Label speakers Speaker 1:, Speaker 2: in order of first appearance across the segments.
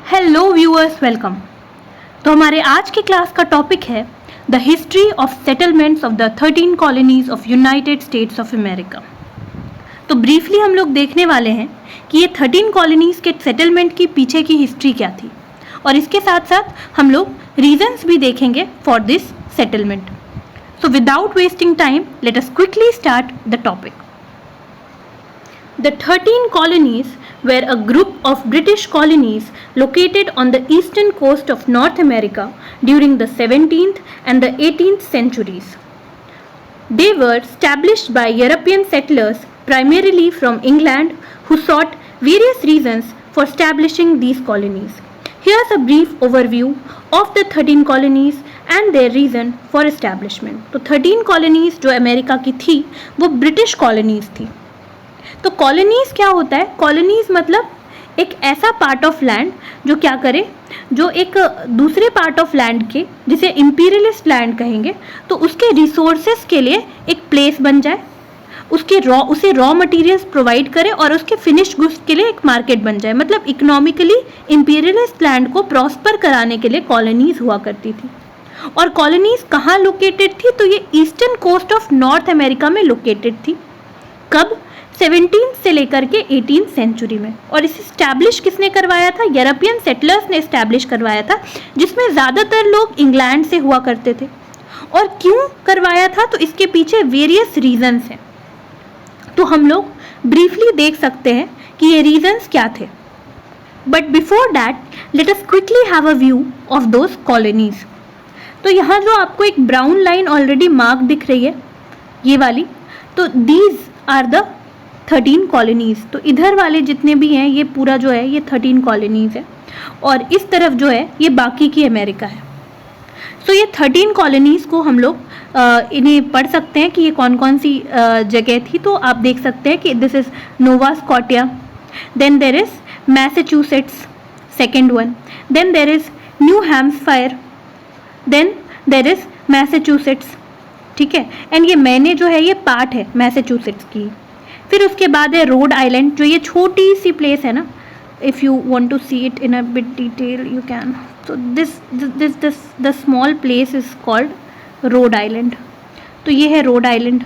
Speaker 1: Hello viewers, welcome. तो हमारे आज की क्लास का टॉपिक है the history of settlements of the 13 colonies of United states of America. तो ब्रीफली हम लोग देखने वाले हैं कि ये 13 कॉलोनीज के सेटलमेंट की पीछे की हिस्ट्री क्या थी, और इसके साथ साथ हम लोग रीजंस भी देखेंगे for this settlement. So without wasting time, let us quickly start the topic. The 13 colonies were a group of British colonies located on the eastern coast of North America during the 17th and the 18th centuries. They were established by European settlers primarily from England who sought various reasons for establishing these colonies. Here's a brief overview of the 13 colonies and their reason for establishment. तो 13 colonies जो America की थी वो British colonies थी। तो colonies क्या होता है? कॉलोनीज मतलब एक ऐसा पार्ट ऑफ लैंड जो क्या करे, जो एक दूसरे पार्ट ऑफ लैंड के, जिसे इंपीरियलिस्ट लैंड कहेंगे, तो उसके रिसोर्सेज के लिए एक प्लेस बन जाए, उसे रॉ मटेरियल्स प्रोवाइड करे और उसके फिनिश गुड्स के लिए एक मार्केट बन जाए। मतलब इकोनॉमिकली इंपीरियलिस्ट लैंड को प्रॉस्पर कराने के लिए कॉलोनीज हुआ करती थी। और कॉलोनीज कहाँ लोकेटेड थी? तो ये eastern coast of North America में लोकेटेड थी। कब? 17 से लेकर के 18 सेंचुरी में। और इसे स्टैब्लिश किसने करवाया था? यूरोपियन सेटलर्स ने स्टैब्लिश करवाया था, जिसमें ज़्यादातर लोग इंग्लैंड से हुआ करते थे। और क्यों करवाया था? तो इसके पीछे वेरियस रीजंस हैं। तो हम लोग ब्रीफली देख सकते हैं कि ये रीजंस क्या थे। But before that let us quickly have a view of those colonies. तो यहाँ जो आपको एक ब्राउन लाइन ऑलरेडी मार्क दिख रही है, ये वाली, तो दीज आर द 13 कॉलोनीज। तो इधर वाले जितने भी हैं, ये पूरा जो है ये 13 कॉलोनीज है, और इस तरफ जो है ये बाकी की अमेरिका है। सो ये 13 कॉलोनीज को हम लोग इन्हें पढ़ सकते हैं कि ये कौन कौन सी जगह थी। तो आप देख सकते हैं कि this is Nova Scotia, then there is Massachusetts, second one, then there is New Hampshire, then there is Massachusetts, ठीक है। एंड ये मैने जो है ये पार्ट है मैसेच्यूसेट्स की। फिर उसके बाद है रोड आइलैंड, जो ये छोटी सी प्लेस है ना। If you want to see it in a bit detail you can. तो the small place is called Rhode Island. तो ये है Rhode Island,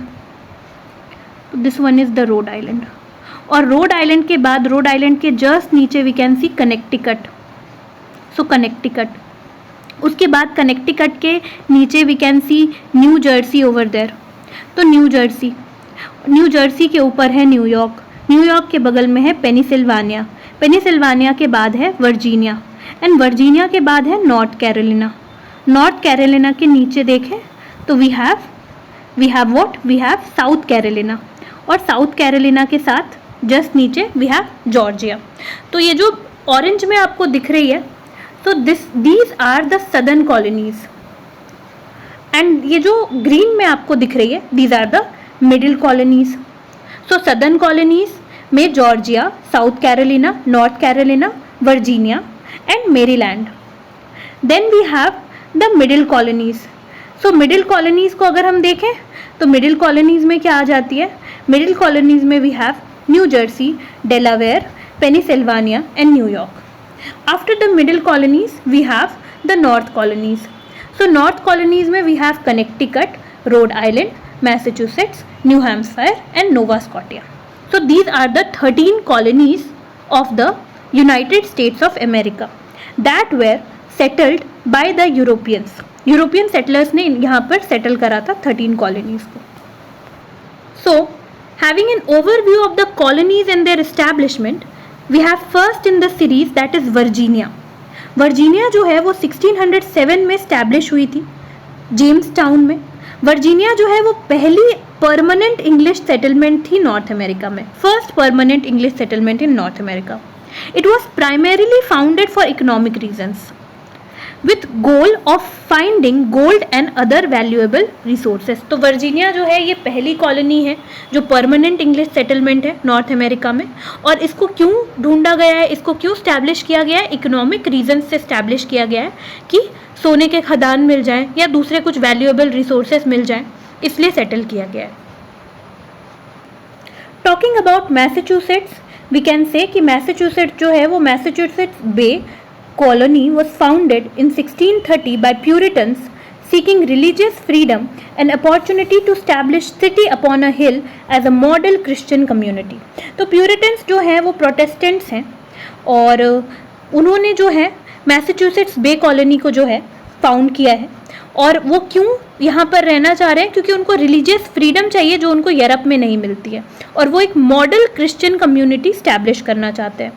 Speaker 1: this one is the Rhode Island. और रोड आइलैंड के बाद, रोड आइलैंड के just नीचे we can see Connecticut. So Connecticut, उसके बाद कनेक्टिकट के नीचे we can see New Jersey over there. तो न्यू जर्सी के ऊपर है न्यूयॉर्क, न्यूयॉर्क के बगल में है पेनिसिल्वानिया, पेनिसिल्वानिया के बाद है वर्जीनिया, एंड वर्जीनिया के बाद है नॉर्थ कैरोलिना। नॉर्थ कैरोलिना के नीचे देखें तो we have what? We have South Carolina, और साउथ कैरोलिना के साथ जस्ट नीचे वी हैव जॉर्जिया। तो ये जो ऑरेंज में आपको दिख रही है, तो these are the southern colonies, and ये जो ग्रीन में आपको दिख रही है, these are the middle colonies. So southern colonies में Georgia, South Carolina, North Carolina, Virginia and Maryland. Then we have the middle colonies. So middle colonies को अगर हम देखें तो मिडिल कॉलोनीज में क्या आ जाती है? मिडिल कॉलोनीज में we have New Jersey, Delaware, Pennsylvania and New York. After the middle colonies we have the north colonies. So north colonies में we have Connecticut, Rhode Island, Massachusetts, New Hampshire and Nova Scotia. So these are the 13 colonies of the United States of America that were settled by the Europeans. European settlers ने यहाँ पर settle करा था 13 colonies को. So having an overview of the colonies and their establishment, we have first in the series that is Virginia. Virginia जो है वो 1607 में establish हुई थी जेम्स टाउन में। वर्जीनिया जो है वो पहली परमानेंट इंग्लिश सेटलमेंट थी नॉर्थ अमेरिका में, first permanent English settlement in north America. It was primarily founded for economic reasons with goal of finding gold and other valuable resources. तो Virginia जो है ये पहली कॉलोनी है जो परमानेंट इंग्लिश सेटलमेंट है नॉर्थ अमेरिका में। और इसको क्यों ढूंढा गया है, इसको क्यों स्टैब्लिश किया गया है? इकोनॉमिक रीजन से स्टैब्लिश किया गया है कि सोने के खदान मिल जाए या दूसरे कुछ वैल्यूएबल रिसोर्सेज मिल जाए, इसलिए सेटल किया गया है। Talking about Massachusetts, we can say कि मैसेच्यूसेट्स जो है वो Massachusetts Bay colony was founded in 1630 by Puritans seeking religious freedom and opportunity to establish city upon a hill as a model Christian community. तो Puritans जो है वो Protestants हैं और उन्होंने जो है मैसेच्यूसेट्स बे कॉलोनी को जो है फाउंड किया है। और वो क्यों यहाँ पर रहना चाह रहे हैं? क्योंकि उनको रिलीजियस फ्रीडम चाहिए जो उनको यूरोप में नहीं मिलती है, और वो एक मॉडल क्रिश्चियन कम्युनिटी स्टैब्लिश करना चाहते हैं।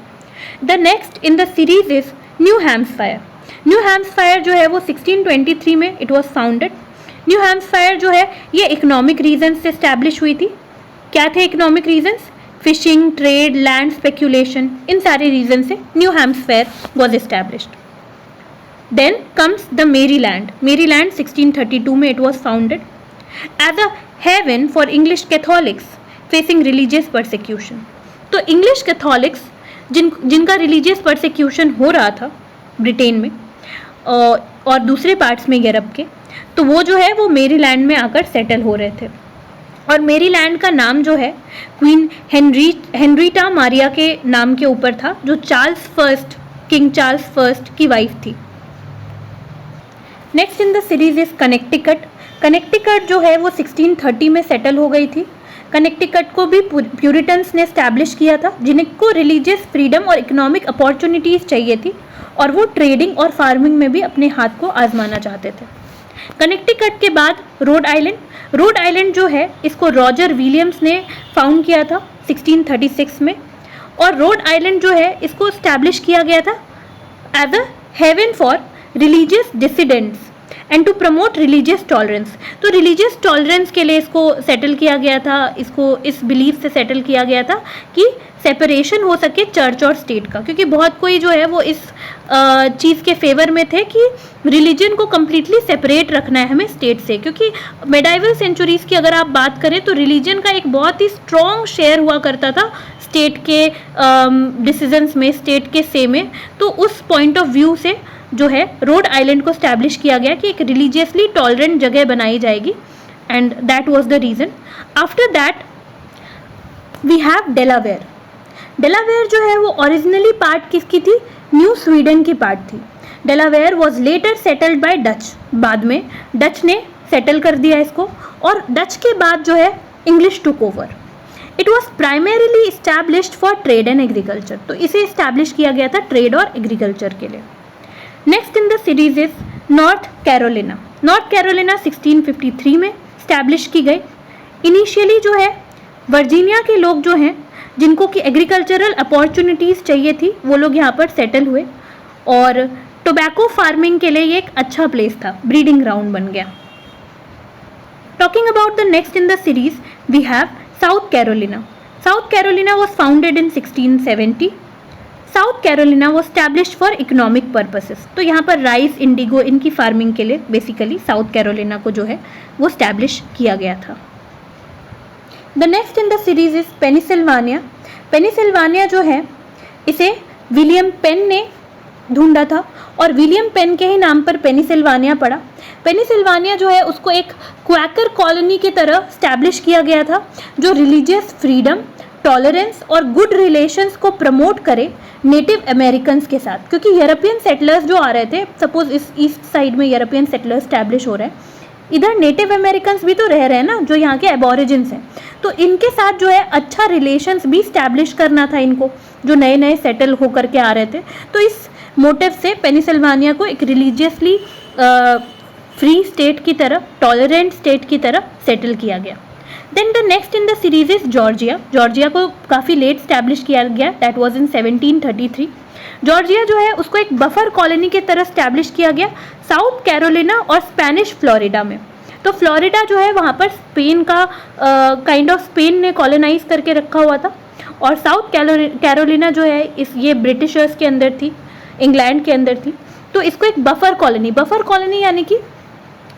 Speaker 1: The next in the series is New Hampshire. New Hampshire जो है वो 1623 में it was founded. New Hampshire जो है ये इकोनॉमिक रीजन से स्टैब्लिश हुई थी। क्या थे economic reasons? Fishing, trade, land speculation, इन सारे रीजन से New Hampshire was established. Then comes the Maryland. Maryland 1632 में it was founded as a haven for English Catholics facing religious persecution. तो English Catholics जिनका religious persecution हो रहा था Britain में और दूसरे पार्ट्स में यूरोप के, तो वो जो है वो मेरीलैंड में आकर सेटल हो रहे थे। और मेरीलैंड का नाम जो है क्वीन हेनरीटा मारिया के नाम के ऊपर था, जो किंग चार्ल्स फर्स्ट की वाइफ थी। Next in the series is Connecticut. Connecticut जो है वो 1630 में सेटल हो गई थी। कनेक्टिकट को भी प्यूरिटन्स ने स्टैब्लिश किया था, जिनको रिलीजियस फ्रीडम और इकोनॉमिक अपॉर्चुनिटीज़ चाहिए थी, और वो ट्रेडिंग और फार्मिंग में भी अपने हाथ को आजमाना चाहते थे। कनेक्टिकट के बाद रोड आइलैंड। रोड आइलैंड जो है इसको रॉजर विलियम्स ने फाउंड किया था 1636 में, और रोड आइलैंड जो है इसको स्टैब्लिश किया गया था as a haven for religious dissidents and to promote religious tolerance. तो रिलीजियस टॉलरेंस के लिए इसको सेटल किया गया था, इसको इस बिलीफ से सेटल किया गया था कि सेपरेशन हो सके चर्च और स्टेट का, क्योंकि बहुत कोई जो है वो इस चीज़ के फेवर में थे कि रिलीजन को कम्प्लीटली सेपरेट रखना है हमें स्टेट से। क्योंकि मेडाइवल सेंचुरीज़ की अगर आप बात करें तो रिलीजन का एक बहुत ही स्ट्रॉन्ग शेयर हुआ करता था स्टेट के डिसीजंस में, स्टेट के से में। तो उस पॉइंट ऑफ व्यू से जो है रोड आइलैंड को स्टैब्लिश किया गया कि एक रिलीजियसली टॉलरेंट जगह बनाई जाएगी, and that was the reason. After that we have Delaware. Delaware जो है वो ओरिजिनली पार्ट किसकी थी? न्यू स्वीडन की पार्ट थी। Delaware was later settled by Dutch. बाद में डच ने सेटल कर दिया इसको, और डच के बाद जो है English took over. It was primarily established for trade and agriculture. तो इसे इस्टेब्लिश किया गया था ट्रेड और एग्रीकल्चर के लिए। Next in the series is north Carolina. North Carolina 1653 में स्टैब्लिश की गई। इनिशियली जो है वर्जीनिया के लोग जो हैं जिनको कि एग्रीकल्चरल अपॉर्चुनिटीज़ चाहिए थी, वो लोग यहाँ पर सेटल हुए, और टोबैको फार्मिंग के लिए ये एक अच्छा प्लेस था, ब्रीडिंग ग्राउंड बन गया। Talking about the next in the series we have South Carolina. South Carolina was founded in 1670। South Carolina वो स्टैब्लिश्ड फॉर इकोनॉमिक पर्पसेस। तो यहाँ पर राइस, इंडिगो, इनकी फार्मिंग के लिए बेसिकली साउथ कैरोलिना को जो है वो स्टैब्लिश किया गया था। The next in the series is Pennsylvania. Pennsylvania जो है इसे विलियम पेन ने ढूंढा था, और विलियम पेन के ही नाम पर पेनिसिल्वानिया पड़ा। पेनिसिल्वानिया जो है उसको एक क्वैकर कॉलोनी की तरह स्टैब्लिश किया गया था, जो रिलीजियस फ्रीडम, टॉलरेंस और गुड रिलेशंस को प्रमोट करे नेटिव अमेरिकन्स के साथ। क्योंकि यूरोपियन सेटलर्स जो आ रहे थे, सपोज इस ईस्ट साइड में यूरोपियन सेटलर्स स्टैब्लिश हो रहे हैं, इधर नेटिव अमेरिकन्स भी तो रह रहे हैं ना, जो यहाँ के एबोरिजिन्स हैं, तो इनके साथ जो है अच्छा रिलेशंस भी स्टैब्लिश करना था इनको, जो नए नए सेटल होकर के आ रहे थे। तो इस मोटिव से पेनिसिल्वानिया को एक रिलीजियसली फ्री स्टेट की तरह, टॉलरेंट स्टेट की तरह सेटल किया गया। Then the next in the series is Georgia. Georgia को काफ़ी लेट स्टैब्लिश किया गया, दैट वाज इन 1733। जॉर्जिया जो है उसको एक बफर कॉलोनी की तरह स्टैब्लिश किया गया साउथ कैरोलिना और स्पेनिश फ्लोरिडा में। तो फ्लोरिडा जो है वहाँ पर स्पेन का काइंड ऑफ स्पेन ने कॉलोनाइज करके रखा हुआ था, और साउथ कैरोलिना जो है ये ब्रिटिशर्स के अंदर थी, इंग्लैंड के अंदर थी। तो इसको एक बफर कॉलोनी यानी कि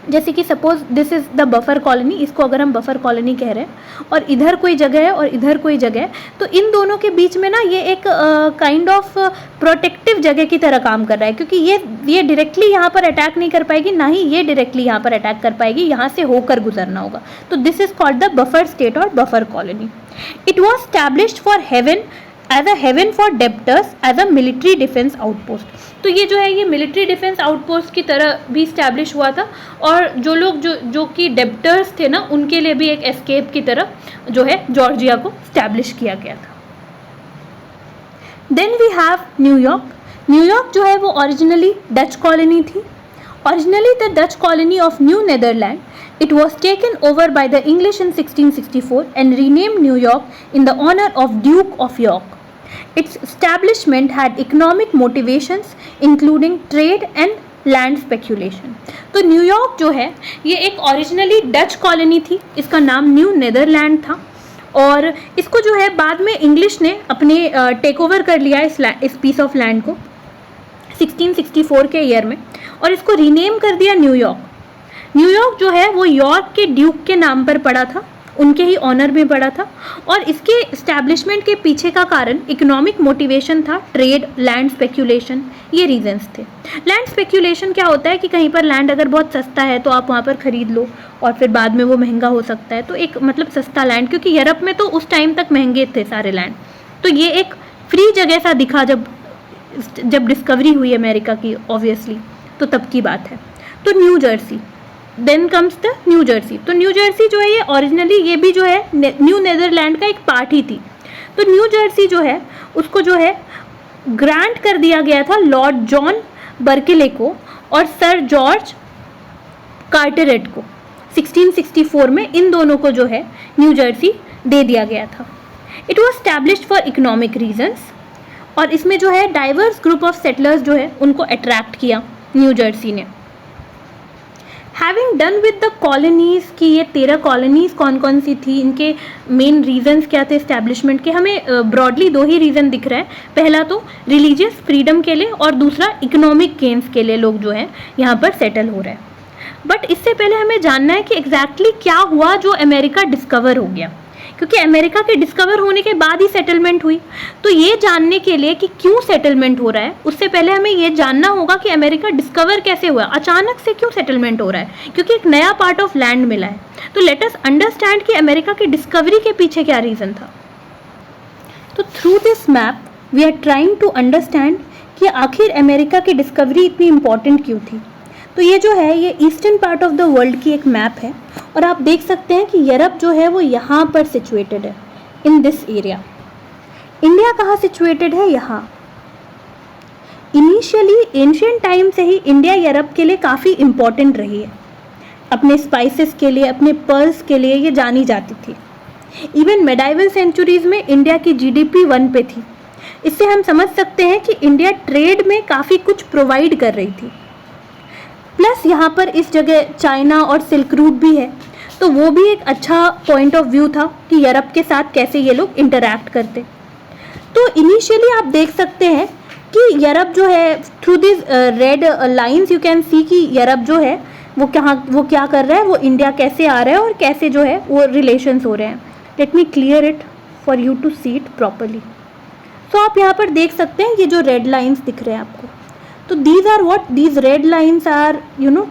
Speaker 1: जैसे कि suppose this is the buffer colony, इसको अगर हम बफर कॉलोनी कह रहे हैं और इधर कोई जगह है और इधर कोई जगह है, तो इन दोनों के बीच में ना ये एक काइंड ऑफ प्रोटेक्टिव जगह की तरह काम कर रहा है, क्योंकि ये डायरेक्टली यहाँ पर अटैक नहीं कर पाएगी, ना ही ये डायरेक्टली यहाँ पर अटैक कर पाएगी, यहाँ से होकर गुजरना होगा। तो this is called the buffer state और buffer colony. It was established for haven as a haven for debtors as a military defence outpost. तो ये जो है ये मिलिट्री डिफेंस आउटपोस्ट की तरह भी इस्टेब्लिश हुआ था, और जो लोग जो कि डेप्टर्स थे ना, उनके लिए भी एक एस्केप की तरह जो है जॉर्जिया को इस्टेब्लिश किया गया था। Then we have New York. New York जो है वो ओरिजिनली डच कॉलोनी थी। Originally the Dutch colony of New Netherland, it was taken over by the English in 1664 and renamed New York in the honor of Duke of York. Its establishment had economic motivations including trade and land speculation. तो New York जो है ये एक originally Dutch colony थी, इसका नाम new Netherland था, और इसको जो है बाद में इंग्लिश ने अपने टेक ओवर कर लिया इस पीस ऑफ लैंड को 1664 के ईयर में, और इसको रीनेम कर दिया न्यूयॉर्क। न्यूयॉर्क जो है वो यॉर्क के ड्यूक के नाम पर पड़ा था, उनके ही ऑनर में पड़ा था, और इसके इस्टेब्लिशमेंट के पीछे का कारण इकोनॉमिक मोटिवेशन था, ट्रेड, लैंड स्पेक्यूलेशन, ये रीजंस थे। लैंड स्पेक्यूलेशन क्या होता है कि कहीं पर लैंड अगर बहुत सस्ता है तो आप वहाँ पर ख़रीद लो और फिर बाद में वो महंगा हो सकता है, तो एक मतलब सस्ता लैंड, क्योंकि यूरोप में तो उस टाइम तक महंगे थे सारे लैंड, तो ये एक फ्री जगह सा दिखा जब डिस्कवरी हुई अमेरिका की, ऑब्वियसली, तो तब की बात है। तो New Jersey, then comes the New Jersey. तो न्यू जर्सी जो है ये ओरिजिनली ये भी जो है न्यू नेदरलैंड का एक पार्ट ही थी। तो न्यू जर्सी जो है उसको जो है ग्रांट कर दिया गया था लॉर्ड जॉन बर्किले को और सर जॉर्ज कार्टेरेट को 1664 में, इन दोनों को जो है न्यू जर्सी दे दिया गया था। It was established for economic reasons, और इसमें जो है डाइवर्स ग्रुप ऑफ सेटलर्स जो है उनको अट्रैक्ट किया न्यू जर्सी ने। Having done with the colonies की ये 13 कॉलोनीज़ कौन कौन सी थी, इनके मेन रीजंस क्या थे इस्टेब्लिशमेंट के, हमें ब्रॉडली 2 ही रीज़न दिख रहा है। पहला तो रिलीजियस फ्रीडम के लिए और दूसरा इकोनॉमिक गेन्स के लिए लोग जो हैं यहाँ पर सेटल हो रहे हैं। बट इससे पहले हमें जानना है कि एग्जैक्टली क्या हुआ जो अमेरिका डिस्कवर हो गया, क्योंकि अमेरिका के डिस्कवर होने के बाद ही सेटलमेंट हुई। तो ये जानने के लिए कि क्यों सेटलमेंट हो रहा है, उससे पहले हमें ये जानना होगा कि अमेरिका डिस्कवर कैसे हुआ, अचानक से क्यों सेटलमेंट हो रहा है, क्योंकि एक नया पार्ट ऑफ लैंड मिला है। तो लेट अस अंडरस्टैंड कि अमेरिका की डिस्कवरी के पीछे क्या रीज़न था। तो through this map we are trying to understand कि आखिर अमेरिका की डिस्कवरी इतनी इम्पॉर्टेंट क्यों थी। तो ये जो है ये eastern part of the world की एक मैप है, और आप देख सकते हैं कि यूरोप जो है वो यहाँ पर सिचुएटेड है, इन दिस एरिया। इंडिया कहाँ सिचुएटेड है, यहाँ। इनिशियली एंशिएंट टाइम से ही इंडिया यूरोप के लिए काफ़ी इम्पॉर्टेंट रही है, अपने स्पाइसेस के लिए, अपने पर्ल्स के लिए ये जानी जाती थी। इवन मेडाइवल सेंचुरीज़ में इंडिया की जीडीपी 1 पे थी। इससे हम समझ सकते हैं कि इंडिया ट्रेड में काफ़ी कुछ प्रोवाइड कर रही थी। प्लस यहाँ पर इस जगह चाइना और सिल्क रूट भी है, तो वो भी एक अच्छा पॉइंट ऑफ व्यू था कि यूरोप के साथ कैसे ये लोग इंटरैक्ट करते। तो इनिशियली आप देख सकते हैं कि यूरोप जो है through this red lines you can see कि यूरोप जो है वो क्या कर रहा है, वो इंडिया कैसे आ रहा है और कैसे जो है वो रिलेशंस हो रहे हैं। Let me clear it for you to see it properly. तो आप यहाँ पर देख सकते हैं ये जो रेड लाइंस दिख रहे हैं आपको, तो these are what, these red lines are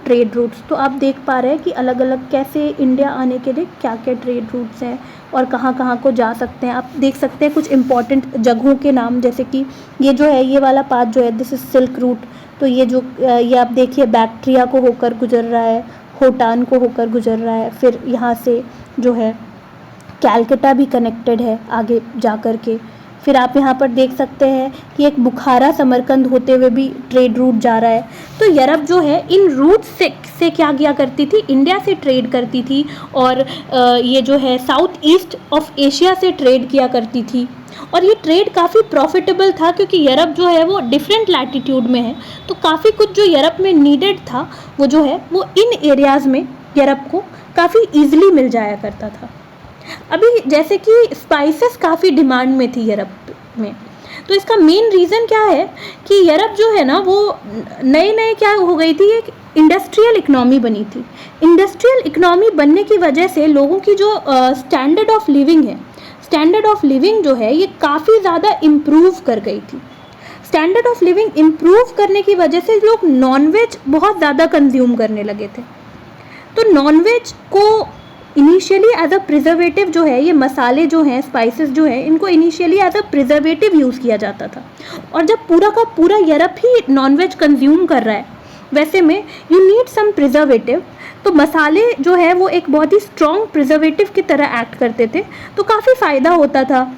Speaker 1: trade routes. तो आप देख पा रहे हैं कि अलग अलग कैसे इंडिया आने के लिए क्या क्या ट्रेड रूट्स हैं और कहाँ कहाँ को जा सकते हैं। आप देख सकते हैं कुछ इंपॉर्टेंट जगहों के नाम, जैसे कि ये जो है ये वाला पाथ जो है दिस इज सिल्क रूट। तो ये आप देखिए बैक्ट्रिया को होकर गुजर रहा है, होटान को होकर गुजर रहा है, फिर यहाँ से जो है कैलकटा भी कनेक्टेड है आगे जा कर के। फिर आप यहाँ पर देख सकते हैं कि एक बुखारा समरकंद होते हुए भी ट्रेड रूट जा रहा है। तो यूरोप जो है इन रूट से क्या किया करती थी, इंडिया से ट्रेड करती थी, और ये जो है साउथ ईस्ट ऑफ एशिया से ट्रेड किया करती थी। और ये ट्रेड काफ़ी प्रॉफिटेबल था, क्योंकि यूरोप जो है वो डिफरेंट लैटिट्यूड में है, तो काफ़ी कुछ जो यूरोप में नीडेड था वो जो है वो इन एरियाज़ में यूरोप को काफ़ी ईजिली मिल जाया करता था। अभी जैसे कि स्पाइसेस काफ़ी डिमांड में थी यूरोप में, तो इसका मेन रीज़न क्या है कि यूरोप जो है ना वो नए क्या हो गई थी, एक इंडस्ट्रियल इकनॉमी बनी थी। इंडस्ट्रियल इकनॉमी बनने की वजह से लोगों की जो स्टैंडर्ड ऑफ लिविंग है, स्टैंडर्ड ऑफ लिविंग जो है ये काफ़ी ज़्यादा इम्प्रूव कर गई थी। स्टैंडर्ड ऑफ लिविंग इम्प्रूव करने की वजह से लोग नॉनवेज बहुत ज़्यादा कंज्यूम करने लगे थे। तो नॉनवेज को इनिशियली एज अ प्रिजर्वेटिव जो है, ये मसाले जो हैं, स्पाइसेस जो हैं, इनको initially as a preservative use किया जाता था। और जब पूरा का पूरा यूरोप ही नॉनवेज कंज्यूम कर रहा है, वैसे में यू नीड सम प्रिजर्वेटिव, तो मसाले जो है वो एक बहुत ही स्ट्रॉन्ग प्रिजर्वेटिव की तरह एक्ट करते थे, तो काफ़ी फ़ायदा होता था।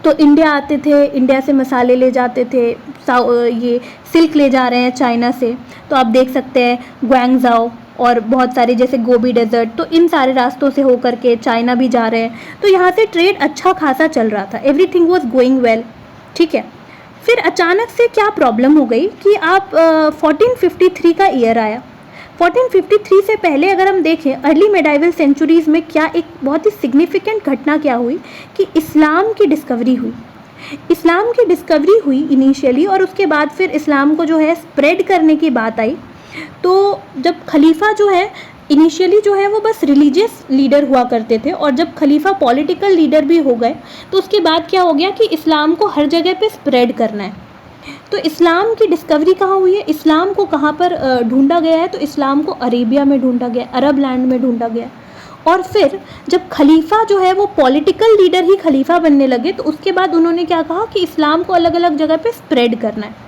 Speaker 1: तो इंडिया आते थे, इंडिया से मसाले ले जाते थे, ये सिल्क ले जा रहे हैं चाइना से, तो आप देख सकते हैं ग्वांगझाओ और बहुत सारे जैसे गोबी डेजर्ट, तो इन सारे रास्तों से होकर के चाइना भी जा रहे हैं, तो यहाँ से ट्रेड अच्छा खासा चल रहा था, एवरीथिंग वाज गोइंग वेल, ठीक है। फिर अचानक से क्या प्रॉब्लम हो गई कि आप 1453 का ईयर आया। 1453 से पहले अगर हम देखें अर्ली मेडाइवल सेंचुरीज़ में क्या एक बहुत ही सिग्निफिकेंट घटना क्या हुई कि इस्लाम की डिस्कवरी हुई। इस्लाम की डिस्कवरी हुई इनिशियली, और उसके बाद फिर इस्लाम को जो है स्प्रेड करने की बात आई। तो जब खलीफा जो है इनिशियली जो है वो बस रिलीजियस लीडर हुआ करते थे, और जब खलीफा पॉलिटिकल लीडर भी हो गए तो उसके बाद क्या हो गया कि इस्लाम को हर जगह पे स्प्रेड करना है। तो इस्लाम की डिस्कवरी कहाँ हुई है, इस्लाम को कहाँ पर ढूंढा गया है, तो इस्लाम को अरेबिया में ढूंढा गया, अरब लैंड में ढूंढा गया। और फिर जब खलीफा जो है वो पॉलिटिकल लीडर ही खलीफा बनने लगे, तो उसके बाद उन्होंने क्या कहा कि इस्लाम को अलग अलग जगह पे स्प्रेड करना है।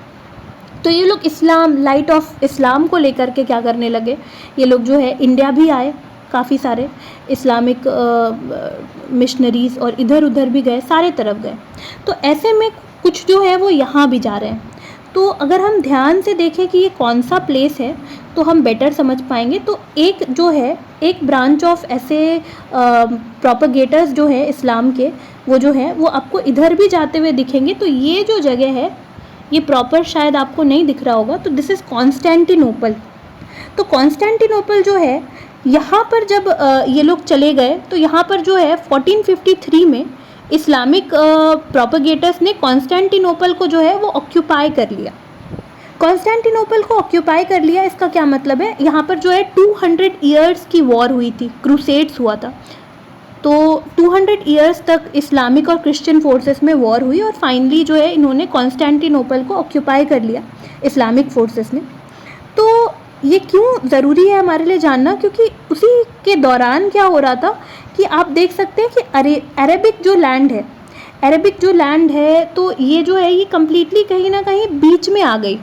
Speaker 1: तो ये लोग इस्लाम, लाइट ऑफ इस्लाम को लेकर के क्या करने लगे, ये लोग जो है इंडिया भी आए, काफ़ी सारे इस्लामिक मिशनरीज़, और इधर उधर भी गए, सारे तरफ गए। तो ऐसे में कुछ जो है वो यहाँ भी जा रहे हैं। तो अगर हम ध्यान से देखें कि ये कौन सा प्लेस है तो हम बेटर समझ पाएंगे। तो एक जो है, एक ब्रांच ऑफ ऐसे प्रोपेगेटर्स जो है इस्लाम के, वो जो है वो आपको इधर भी जाते हुए दिखेंगे। तो ये जो जगह है, ये प्रॉपर शायद आपको नहीं दिख रहा होगा, तो दिस इज़ कॉन्स्टेंटिनोपल। तो कॉन्स्टेंटिनोपल जो है, यहाँ पर जब ये लोग चले गए, तो यहाँ पर जो है 1453 में इस्लामिक प्रोपेगेटर्स ने कॉन्स्टेंटिनोपल को जो है वो ऑक्यूपाई कर लिया। कॉन्स्टेंटिनोपल को ऑक्यूपाई कर लिया, इसका क्या मतलब है, यहाँ पर जो है 200 ईयर्स की वॉर हुई थी, क्रूसेड्स हुआ था। तो 200 ईयर्स तक इस्लामिक और क्रिश्चियन फोर्सेस में वॉर हुई, और फाइनली जो है इन्होंने कॉन्स्टेंटिनोपल को ऑक्यूपाई कर लिया इस्लामिक फोर्सेस ने। तो ये क्यों ज़रूरी है हमारे लिए जानना, क्योंकि उसी के दौरान क्या हो रहा था कि आप देख सकते हैं कि अरेबिक जो लैंड है, अरेबिक जो लैंड है, तो ये जो है ये कम्प्लीटली कहीं ना कहीं बीच में आ गई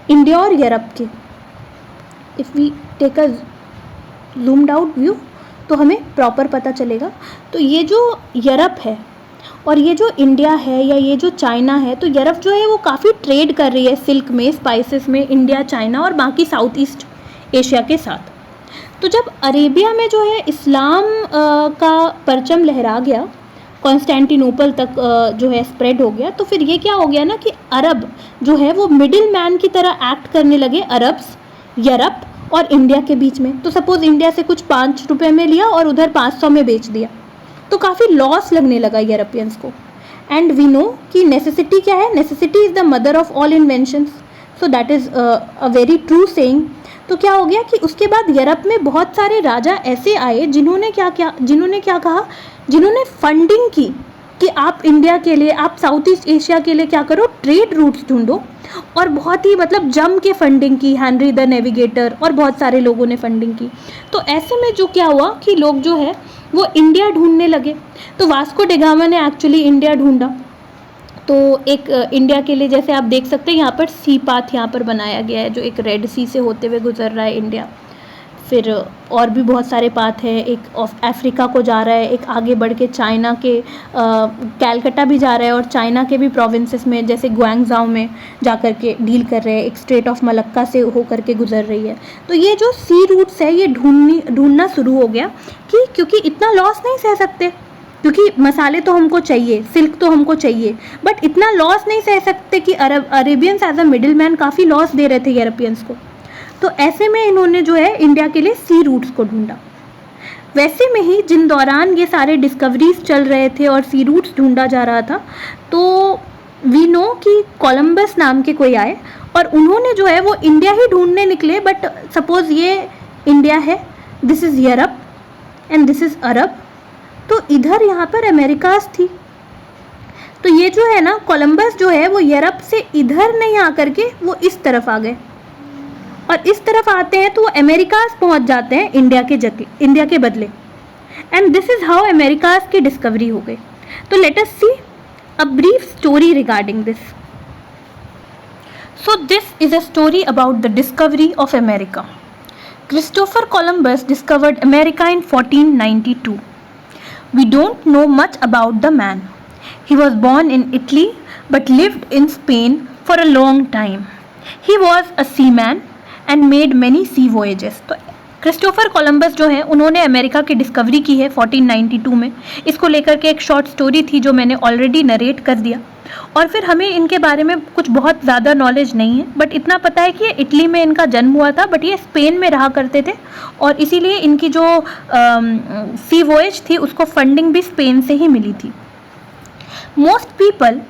Speaker 1: इंडिया और यूरोप के। If we take a zoomed out view तो हमें प्रॉपर पता चलेगा। तो ये जो यूरोप है और ये जो इंडिया है या ये जो चाइना है, तो यूरोप जो है वो काफ़ी ट्रेड कर रही है सिल्क में, स्पाइसेस में, इंडिया, चाइना और बाकी साउथ ईस्ट एशिया के साथ। तो जब अरेबिया में जो है इस्लाम का परचम लहरा गया, कॉन्स्टेंटिनोपल तक जो है स्प्रेड हो गया, तो फिर ये क्या हो गया ना कि अरब जो है वो मिडिल मैन की तरह एक्ट करने लगे, अरब्स यूरोप और इंडिया के बीच में। तो सपोज़ इंडिया से कुछ 5 रुपये में लिया और उधर 500 में बेच दिया, तो काफ़ी लॉस लगने लगा यूरोपियंस को। एंड वी नो कि नेसेसिटी क्या है, necessity is the mother of all inventions, so that is a very true saying. तो क्या हो गया कि उसके बाद यूरोप में बहुत सारे राजा ऐसे आए जिन्होंने क्या कहा, जिन्होंने फंडिंग की कि आप इंडिया के लिए, आप साउथ ईस्ट एशिया के लिए क्या करो, ट्रेड रूट्स ढूंढो, और बहुत ही मतलब जम के फंडिंग की, हेनरी द नेविगेटर और बहुत सारे लोगों ने फंडिंग की। तो ऐसे में जो क्या हुआ कि लोग जो है वो इंडिया ढूंढने लगे। तो वास्को डी गामा ने एक्चुअली इंडिया ढूंढा। तो एक इंडिया के लिए जैसे आप देख सकते हैं यहाँ पर सी पाथ यहाँ पर बनाया गया है, जो एक रेड सी से होते हुए गुजर रहा है इंडिया। फिर और भी बहुत सारे पाथ हैं, एक अफ्रीका को जा रहा है, एक आगे बढ़ के चाइना के कैलकटा भी जा रहा है, और चाइना के भी प्रोविंसेस में जैसे ग्वांगझाओ में जा कर के डील कर रहे हैं, एक स्ट्रेट ऑफ मलक्का से होकर के गुजर रही है। तो ये जो सी रूट्स है ये ढूंढना शुरू हो गया कि क्योंकि इतना लॉस नहीं सह सकते, क्योंकि मसाले तो हमको चाहिए, सिल्क तो हमको चाहिए, बट इतना लॉस नहीं सह सकते कि Arabians as a middle man काफ़ी लॉस दे रहे थे यूरोपियंस को। तो ऐसे में इन्होंने जो है इंडिया के लिए सी रूट्स को ढूंढा। वैसे में ही जिन दौरान ये सारे डिस्कवरीज चल रहे थे और सी रूट्स ढूंढा जा रहा था, तो वी नो कि कोलंबस नाम के कोई आए और उन्होंने जो है वो इंडिया ही ढूंढने निकले। बट सपोज़ ये इंडिया है, this is Europe and this is Arab, तो इधर यहाँ पर अमेरिकाज थी। तो ये जो है ना, कोलंबस जो है वो यूरोप से इधर नहीं आकर के वो इस तरफ आ गए, और इस तरफ आते हैं तो वो अमेरिकाज पहुँच जाते हैं इंडिया के बदले। And this is how Americas की डिस्कवरी हो गई. तो let us see a brief story regarding this. So this is a story about the discovery of America. Christopher Columbus discovered America in 1492. We don't know much about the man. He was born in Italy but lived in Spain for a long time. He was a seaman and made many sea voyages. तो Christopher Columbus जो है उन्होंने America की discovery की है 1492 में. इसको लेकर के एक शॉर्ट स्टोरी थी जो मैंने ऑलरेडी नरेट कर दिया. और फिर हमें इनके बारे में कुछ बहुत ज़्यादा नॉलेज नहीं है, बट इतना पता है कि ये इटली में इनका जन्म हुआ था, बट ये स्पेन में रहा करते थे और इसीलिए इनकी जो सी वॉयज थी उसको फंडिंग भी स्पेन से ही मिली थी. Most people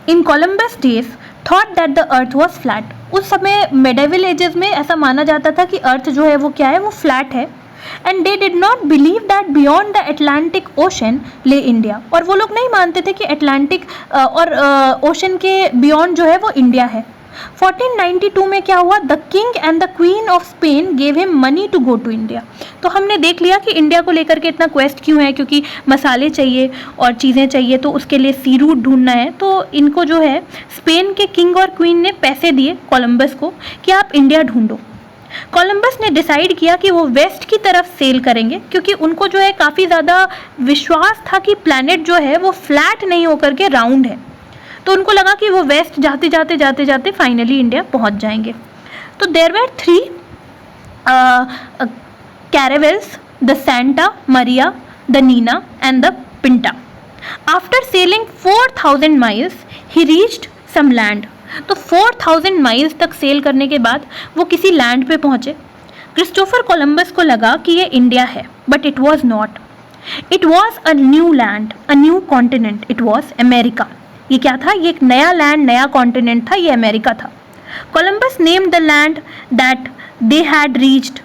Speaker 1: in Columbus days thought that the earth was flat. उस समय मेडिवल एजेस में ऐसा माना जाता था कि अर्थ जो है वो क्या है, वो फ्लैट है. And they did not believe that beyond the Atlantic ocean ले इंडिया. और वो लोग नहीं मानते थे कि अटलांटिक और ओशन के बियॉन्ड जो है वो इंडिया है. 1492 में क्या हुआ, the king and the queen of Spain gave him money to go to India. तो हमने देख लिया कि इंडिया को लेकर के इतना क्वेस्ट क्यों है, क्योंकि मसाले चाहिए और चीज़ें चाहिए, तो उसके लिए सी रूट ढूंढना है. तो इनको जो है स्पेन के किंग और क्वीन ने पैसे दिए कोलंबस को कि आप इंडिया ढूंढो. कोलंबस ने डिसाइड किया कि वो वेस्ट की तरफ सेल करेंगे, क्योंकि उनको जो है काफ़ी ज़्यादा विश्वास था कि प्लैनेट जो है वो फ्लैट नहीं होकर के राउंड है. तो उनको लगा कि वो वेस्ट जाते जाते जाते जाते फाइनली इंडिया पहुंच जाएंगे. तो there were 3 caravels, the Santa Maria, the Nina and the Pinta. After sailing 4,000 miles, he reached some land. तो 4,000 माइल्स तक सेल करने के बाद वो किसी लैंड पे पहुंचे. क्रिस्टोफर कोलंबस को लगा कि ये इंडिया है, but it was not. It was a new land, a new continent. It was America. ये क्या था, ये एक नया लैंड, नया कॉन्टिनेंट था, ये अमेरिका था. Columbus named the land that they had reached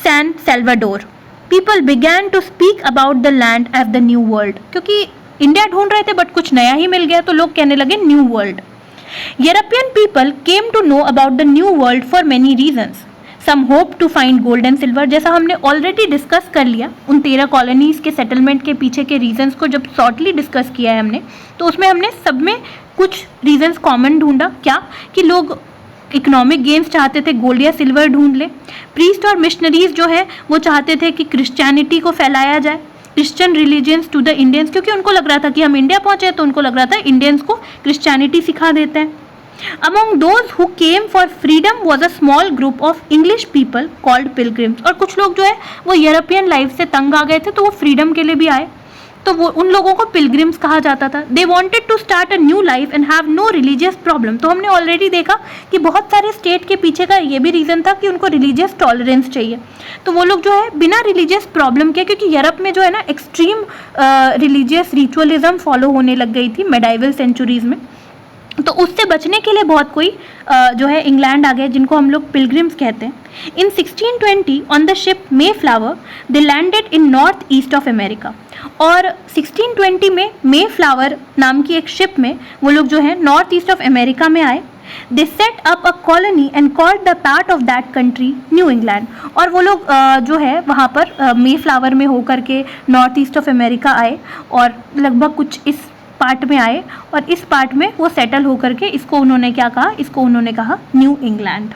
Speaker 1: San Salvador. People began to speak about the land as the New World. क्योंकि इंडिया ढूंढ रहे थे बट कुछ नया ही मिल गया, तो लोग कहने लगे new world. European people came to know about the new world for many reasons. Some hope to find gold and silver. जैसा हमने ऑलरेडी डिस्कस कर लिया उन 13 कॉलोनीज के सेटलमेंट के पीछे के रीजंस को जब शॉर्टली डिस्कस किया है हमने, तो उसमें हमने सब में कुछ रीजंस कॉमन ढूंढा. क्या कि लोग इकोनॉमिक गेन्स चाहते थे, गोल्ड या सिल्वर ढूंढ ले. प्रीस्ट और मिशनरीज जो है वो चाहते थे कि क्रिश्चियनिटी को फैलाया जाए, Christian religions to the Indians, क्योंकि उनको लग रहा था कि हम इंडिया पहुंचे तो उनको लग रहा था इंडियंस को क्रिश्चियनिटी सिखा देते हैं. Among those who came for freedom was a small group of English people called pilgrims. और कुछ लोग जो है वो यूरोपियन लाइफ से तंग आ गए थे, तो वो फ्रीडम के लिए भी आए, तो वो उन लोगों को पिलग्रिम्स कहा जाता था. They wanted to start a new life and have no religious problem. तो हमने ऑलरेडी देखा कि बहुत सारे स्टेट के पीछे का ये भी रीज़न था कि उनको रिलीजियस टॉलरेंस चाहिए. तो वो लोग जो है बिना रिलीजियस प्रॉब्लम के, क्योंकि यूरोप में जो है ना एक्सट्रीम रिलीजियस रिचुअलिज्म फॉलो होने लग गई थी मेडाइवल सेंचुरीज में, तो उससे बचने के लिए बहुत कोई जो है इंग्लैंड आ गए, जिनको हम लोग पिलग्रिम्स कहते हैं. इन 1620 on the ship may flower they landed in north east of America. और 1620 में मे फ्लावर नाम की एक शिप में वो लोग जो है नॉर्थ ईस्ट ऑफ अमेरिका में आए. They set up a colony and called the part of that country New England. और वो लोग जो है वहाँ पर मे फ्लावर में होकर के नॉर्थ ईस्ट ऑफ अमेरिका आए और लगभग कुछ इस पार्ट में आए, और इस पार्ट में वो सेटल होकर के इसको उन्होंने क्या कहा, इसको उन्होंने कहा new England.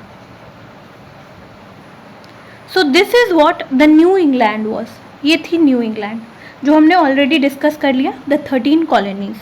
Speaker 1: So this is what the new England was. ये थी न्यू इंग्लैंड जो हमने ऑलरेडी डिस्कस कर लिया, द 13 कॉलोनीज.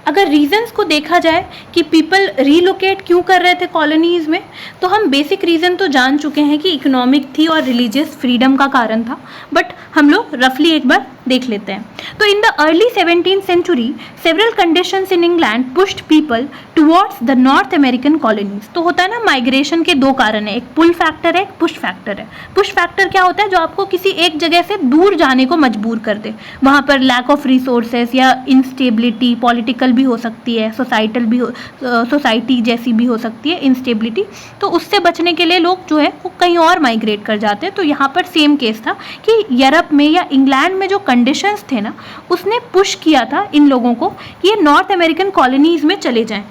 Speaker 1: अगर रीजंस को देखा जाए कि पीपल रीलोकेट क्यों कर रहे थे कॉलोनीज़ में, तो हम बेसिक रीज़न तो जान चुके हैं कि इकोनॉमिक थी और रिलीजियस फ्रीडम का कारण था, बट हम लोग रफली एक बार देख लेते हैं. तो in the early 17th century several conditions in England pushed people towards the North American colonies. तो होता है ना, माइग्रेशन के 2 कारण है, एक पुल फैक्टर है, एक पुश फैक्टर है. पुश फैक्टर क्या होता है, जो आपको किसी एक जगह से दूर जाने को मजबूर कर दे, वहाँ पर लैक ऑफ रिसोर्सेज या इंस्टेबिलिटी, पॉलिटिकल भी हो सकती है, सोसाइटल भी सोसाइटी जैसी भी हो सकती है इंस्टेबिलिटी, तो उससे बचने के लिए लोग जो है वो कहीं और माइग्रेट कर जाते हैं. तो यहाँ पर सेम केस था कि यूरोप में या इंग्लैंड में जो कंडीशंस थे ना, उसने पुश किया था इन लोगों को कि ये नॉर्थ अमेरिकन कॉलोनीज में चले जाएं.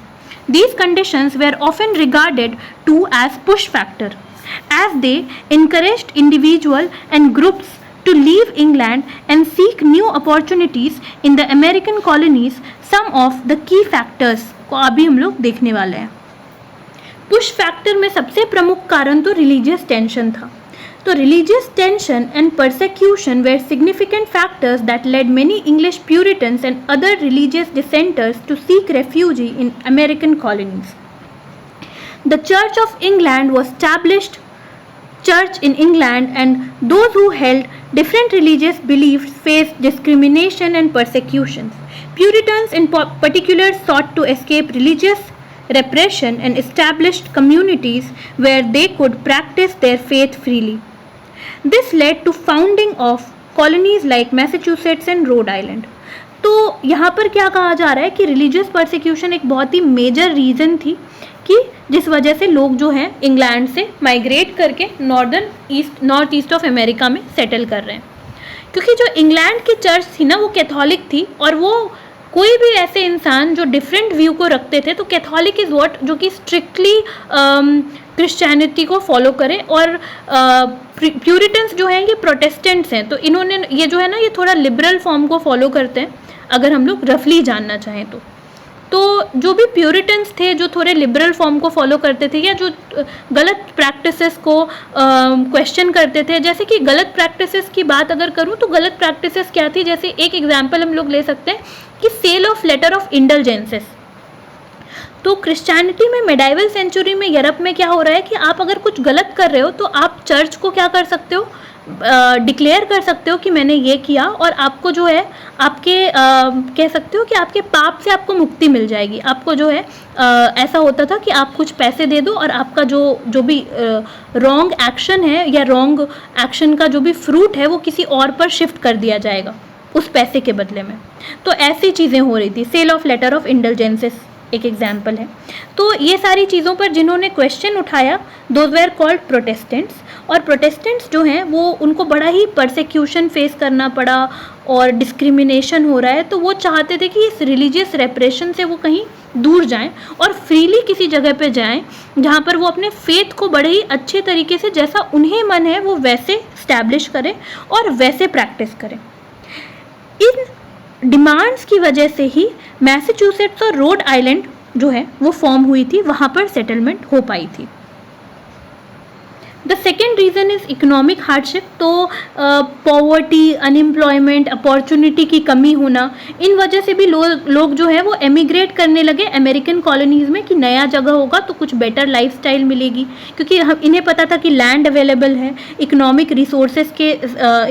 Speaker 1: These conditions were often regarded to as push factor. as they encouraged individual and groups to leave England and seek new opportunities in the American colonies. Some of the key factors को अभी हम लोग देखने वाले हैं. Push factor में सबसे प्रमुख कारण तो रिलीजियस टेंशन था. तो religious tension and persecution were significant factors that led many English Puritans and other religious dissenters to seek refugee in American colonies. The Church of England was established church in England, and those who held different religious beliefs faced discrimination and persecutions. Puritans in particular sought to escape religious repression and established communities where they could practice their faith freely. This led to founding of colonies like Massachusetts and Rhode Island. तो यहाँ पर क्या कहा जा रहा है कि religious persecution एक बहुत ही मेजर रीज़न थी कि जिस वजह से लोग जो हैं इंग्लैंड से माइग्रेट करके नॉर्थ ईस्ट ऑफ अमेरिका में सेटल कर रहे हैं. क्योंकि जो इंग्लैंड की चर्च थी ना वो कैथोलिक थी, और वो कोई भी ऐसे इंसान जो डिफरेंट व्यू को रखते थे तो कैथोलिक इज़ व्हाट, जो कि स्ट्रिक्टली क्रिश्चियनिटी को फॉलो करें, और प्यूरिटन्स जो हैं ये प्रोटेस्टेंट्स हैं. तो इन्होंने ये जो है ना ये थोड़ा लिबरल फॉर्म को फॉलो करते हैं अगर हम लोग रफली जानना चाहें तो. जो भी प्यूरिटन्स थे जो थोड़े लिबरल फॉर्म को फॉलो करते थे या जो गलत प्रैक्टिसेस को क्वेश्चन करते थे, जैसे कि गलत प्रैक्टिसेस की बात अगर करूं तो गलत प्रैक्टिसेस क्या थी, जैसे एक एग्जांपल हम लोग ले सकते हैं कि सेल ऑफ लेटर ऑफ इंडल्जेंसेस. तो क्रिश्चियनिटी में मिडाइवल सेंचुरी में यूरोप में क्या हो रहा है कि आप अगर कुछ गलत कर रहे हो तो आप चर्च को क्या कर सकते हो, डिक्लेयर कर सकते हो कि मैंने ये किया, और आपको जो है आपके कह सकते हो कि आपके पाप से आपको मुक्ति मिल जाएगी. आपको जो है ऐसा होता था कि आप कुछ पैसे दे दो और आपका जो भी रॉन्ग एक्शन है या रॉन्ग एक्शन का जो भी फ्रूट है वो किसी और पर शिफ्ट कर दिया जाएगा उस पैसे के बदले में. तो ऐसी चीज़ें हो रही थी. सेल ऑफ लेटर ऑफ इंडल्जेंसेस एक एग्जाम्पल है. तो ये सारी चीज़ों पर जिन्होंने क्वेश्चन उठाया दोज वेर कॉल्ड प्रोटेस्टेंट्स. और प्रोटेस्टेंट्स जो हैं वो उनको बड़ा ही परसेक्यूशन फेस करना पड़ा और डिस्क्रिमिनेशन हो रहा है, तो वो चाहते थे कि इस रिलीजियस रेप्रेशन से वो कहीं दूर जाएं और फ्रीली किसी जगह पे जाएं जहाँ पर वो अपने फेथ को बड़े ही अच्छे तरीके से जैसा उन्हें मन है वो वैसे स्टैब्लिश करें और वैसे प्रैक्टिस करें. इन डिमांड्स की वजह से ही मैसाचुसेट्स और रोड आइलैंड जो है वो फॉर्म हुई थी, वहाँ पर सेटलमेंट हो पाई थी. The second reason is economic hardship. तो पॉवर्टी, अनएम्प्लॉयमेंट, अपॉर्चुनिटी की कमी होना, इन वजह से भी लोग जो है वो एमिग्रेट करने लगे अमेरिकन कॉलोनीज़ में कि नया जगह होगा तो कुछ बेटर लाइफस्टाइल मिलेगी. क्योंकि इन्हें पता था कि लैंड अवेलेबल है, इकोनॉमिक रिसोर्सेज के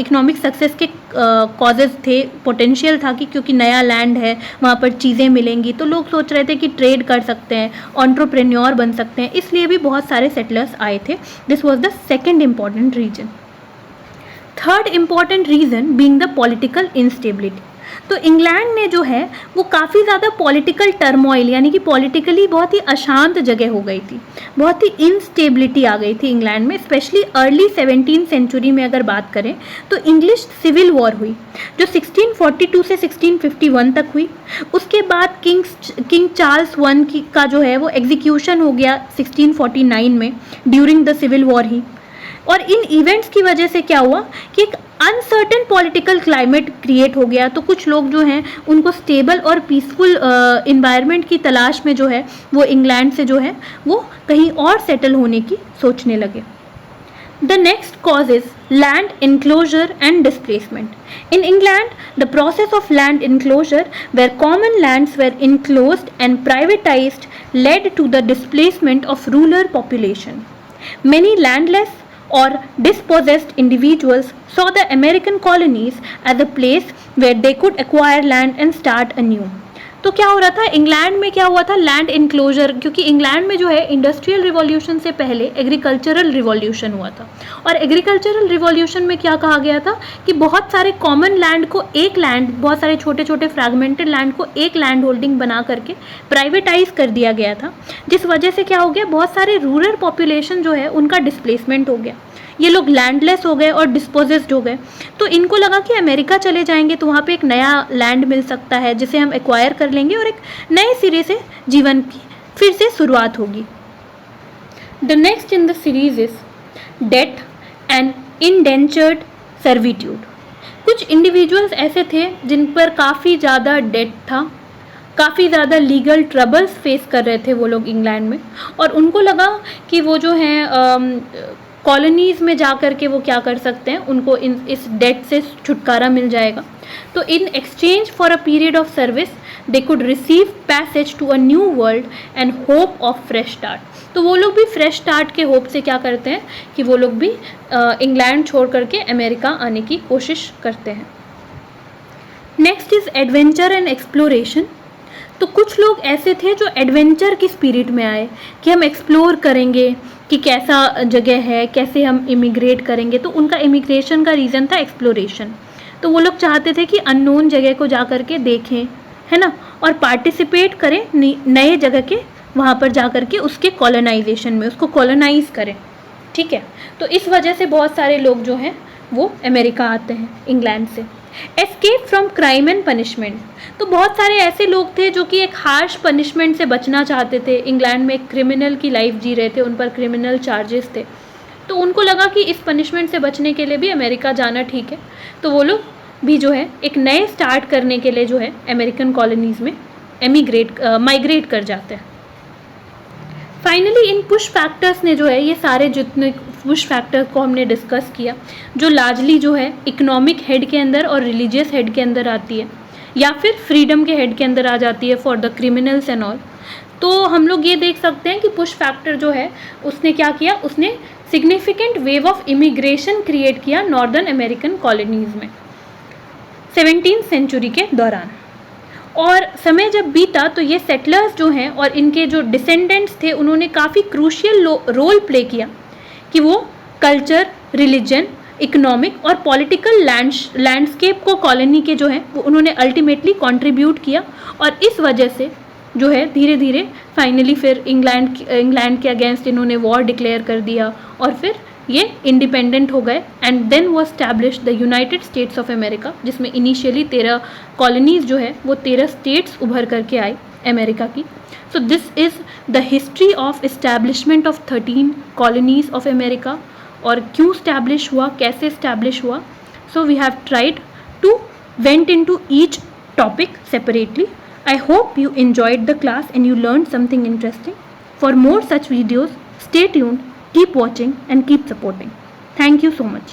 Speaker 1: इकोनॉमिक सक्सेस के कॉजेज़ थे, पोटेंशियल था कि क्योंकि नया लैंड है वहाँ पर चीज़ें मिलेंगी, तो लोग सोच रहे थे कि ट्रेड कर सकते हैं, एंटरप्रेन्योर बन सकते हैं, इसलिए भी बहुत सारे सेटलर्स आए थे. This was the second important reason. Third important reason being the political instability. तो इंग्लैंड ने जो है वो काफ़ी ज़्यादा पॉलिटिकल टर्मोइल यानी कि पॉलिटिकली बहुत ही अशांत जगह हो गई थी, बहुत ही इनस्टेबिलिटी आ गई थी इंग्लैंड में. स्पेशली अर्ली 17th सेंचुरी में अगर बात करें तो इंग्लिश सिविल वॉर हुई जो 1642 से 1651 तक हुई. उसके बाद किंग चार्ल्स वन का जो है वो एग्जीक्यूशन हो गया 1649 में ड्यूरिंग द सिविल वॉर ही. और इन इवेंट्स की वजह से क्या हुआ कि एक अनसर्टेन पॉलिटिकल क्लाइमेट क्रिएट हो गया. तो कुछ लोग जो हैं उनको स्टेबल और पीसफुल इन्वायरमेंट की तलाश में जो है वो इंग्लैंड से जो है वो कहीं और सेटल होने की सोचने लगे. The next cause is land enclosure and displacement. In England, the process of land enclosure, where common lands were enclosed and privatized, led to the displacement of rural population. Many landless or dispossessed individuals saw the American colonies as a place where they could acquire land and start anew. तो क्या हो रहा था England में, क्या हुआ था land enclosure, क्योंकि इंग्लैंड में जो है इंडस्ट्रियल रिवॉल्यूशन से पहले एग्रीकल्चरल रिवॉल्यूशन हुआ था. और एग्रीकल्चरल रिवॉल्यूशन में क्या कहा गया था कि बहुत सारे कॉमन लैंड को एक लैंड, बहुत सारे छोटे छोटे फ्रैगमेंटेड लैंड को एक लैंड होल्डिंग बना करके प्राइवेटाइज कर दिया गया था, जिस वजह से क्या हो गया बहुत सारे रूरल पॉपुलेशन जो है उनका डिस्प्लेसमेंट हो गया. ये लोग लैंडलेस हो गए और डिस्पोजेस्ड हो गए. तो इनको लगा कि अमेरिका चले जाएंगे तो वहाँ पे एक नया लैंड मिल सकता है जिसे हम एक्वायर कर लेंगे और एक नए सिरे से जीवन की फिर से शुरुआत होगी. The next in the series is death and indentured servitude. कुछ इंडिविजुअल्स ऐसे थे जिन पर काफ़ी ज़्यादा डेट था, काफ़ी ज़्यादा लीगल ट्रबल्स फेस कर रहे थे वो लोग इंग्लैंड में, और उनको लगा कि वो जो हैं कॉलोनीज़ में जा कर के वो क्या कर सकते हैं, उनको इस डेट से छुटकारा मिल जाएगा। तो in exchange for a period of service they could receive passage to a new world and hope of fresh start. तो वो लोग भी फ्रेश स्टार्ट के होप से क्या करते हैं कि वो लोग भी इंग्लैंड छोड़ करके अमेरिका आने की कोशिश करते हैं। Next is adventure and exploration. तो कुछ लोग ऐसे थे जो एडवेंचर की स्पिरिट में आए कि हम एक्सप्लोर करेंगे कि कैसा जगह है, कैसे हम इमिग्रेट करेंगे। तो उनका इमिग्रेशन का रीज़न था एक्सप्लोरेशन। तो वो लोग चाहते थे कि अननोन जगह को जा कर के देखें, है ना, और पार्टिसिपेट करें नए जगह के, वहाँ पर जा कर के उसके कॉलोनाइजेशन में, उसको कॉलोनाइज करें। ठीक है, तो इस वजह से बहुत सारे लोग जो हैं वो अमेरिका आते हैं इंग्लैंड से। Escape from crime and punishment. तो बहुत सारे ऐसे लोग थे जो कि एक हार्श पनिशमेंट से बचना चाहते थे। इंग्लैंड में एक क्रिमिनल की लाइफ जी रहे थे, उन पर क्रिमिनल चार्जेस थे, तो उनको लगा कि इस पनिशमेंट से बचने के लिए भी अमेरिका जाना ठीक है। तो वो लोग भी जो है एक नए स्टार्ट करने के लिए जो है अमेरिकन कॉलोनीज़ में माइग्रेट कर जाते हैं। फाइनली इन पुश फैक्टर्स ने जो है, ये सारे जितने पुश फैक्टर को हमने डिस्कस किया, जो लार्जली जो है इकोनॉमिक हेड के अंदर और रिलीजियस हेड के अंदर आती है, या फिर फ्रीडम के हेड के अंदर आ जाती है for the criminals and all. तो हम लोग ये देख सकते हैं कि पुश फैक्टर जो है उसने क्या किया, उसने significant wave of immigration create किया नॉर्दर्न अमेरिकन कॉलोनीज़ में 17th सेंचुरी के दौरान। और समय जब बीता तो ये सेटलर्स जो हैं और इनके जो डिसेंडेंट्स थे, उन्होंने काफ़ी क्रूशियल रोल प्ले किया कि वो कल्चर, रिलीजन, इकोनॉमिक और पॉलिटिकल लैंडस्केप को कॉलोनी के जो हैं वो उन्होंने अल्टीमेटली कंट्रीब्यूट किया। और इस वजह से जो है धीरे धीरे फाइनली फिर इंग्लैंड के अगेंस्ट इन्होंने वॉर डिक्लेयर कर दिया और फिर ये इंडिपेंडेंट हो गए। एंड देन वो establish the United states of America, जिसमें इनिशियली 13 कॉलोनीज़ जो है वो 13 स्टेट्स उभर करके आई अमेरिका की। So this is the history of establishment of 13 colonies of America, और क्यों स्टैब्लिश हुआ, कैसे स्टैब्लिश हुआ। So we have tried to went into each topic separately. I hope you enjoyed the class and you learned something interesting. For more such videos, stay tuned, keep watching and keep supporting. Thank you so much.